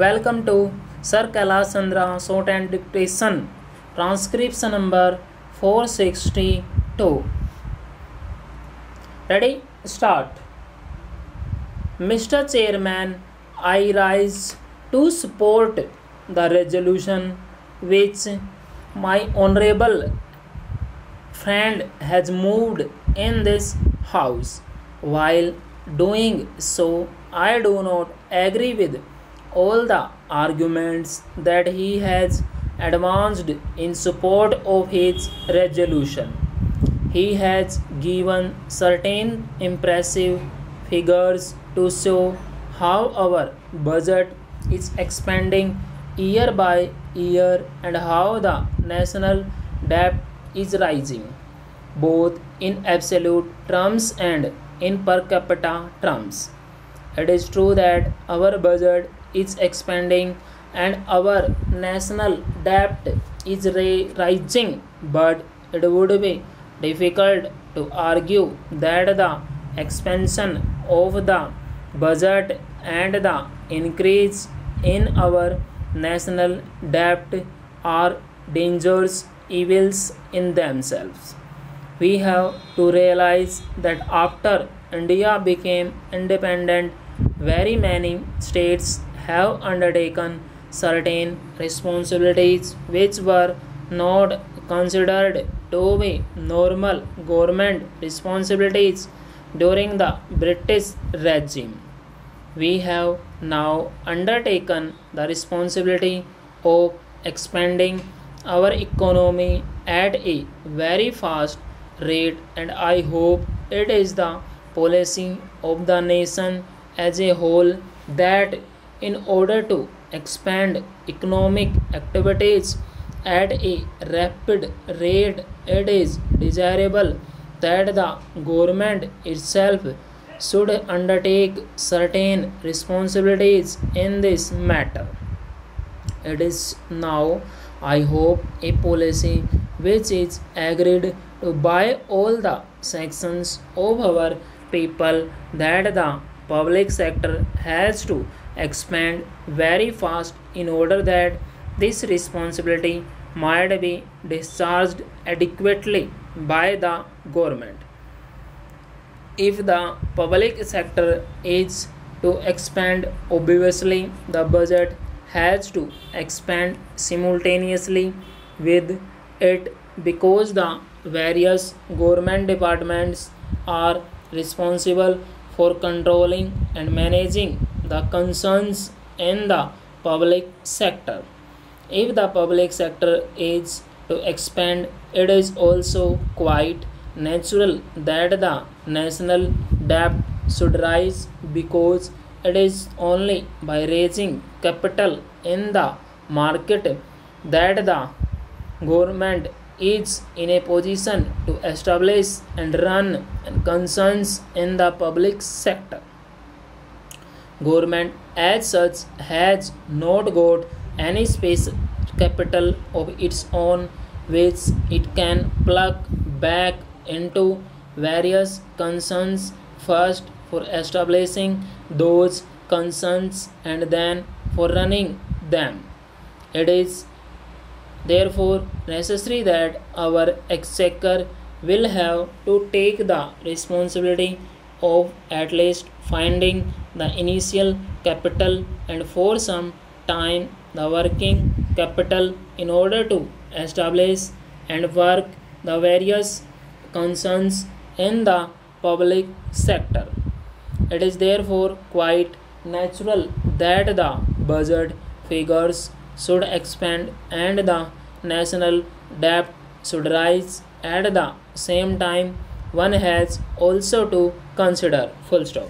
Welcome to Sir Kailash Chandra Short and Dictation Transcription number 462. Ready? Start. Mr. Chairman, I rise to support the resolution which my honorable friend has moved in this house. While doing so, I do not agree with all the arguments that he has advanced in support of his resolution. He has given certain impressive figures to show how our budget is expanding year by year and how the national debt is rising, both in absolute terms and in per capita terms. It is true that our budget is expanding and our national debt is rising, but it would be difficult to argue that the expansion of the budget and the increase in our national debt are dangerous evils in themselves. We have to realize that after India became independent, very many states have undertaken certain responsibilities which were not considered to be normal government responsibilities during the British regime. We have now undertaken the responsibility of expanding our economy at a very fast rate, and I hope it is the policy of the nation as a whole that in order to expand economic activities at a rapid rate, it is desirable that the government itself should undertake certain responsibilities in this matter. It is now, I hope, a policy which is agreed to by all the sections of our people that the public sector has to expand very fast in order that this responsibility might be discharged adequately by the government. If the public sector is to expand, obviously the budget has to expand simultaneously with it because the various government departments are responsible for controlling and managing the concerns in the public sector. If the public sector is to expand, it is also quite natural that the national debt should rise because it is only by raising capital in the market that the government is in a position to establish and run concerns in the public sector. Government as such has not got any space capital of its own which it can plug back into various concerns, first for establishing those concerns and then for running them. It is therefore necessary that our exchequer will have to take the responsibility of at least finding the initial capital and for some time the working capital in order to establish and work the various concerns in the public sector. It is therefore quite natural that the budget figures should expand and the national debt should rise at the same time. One has also to consider full stop.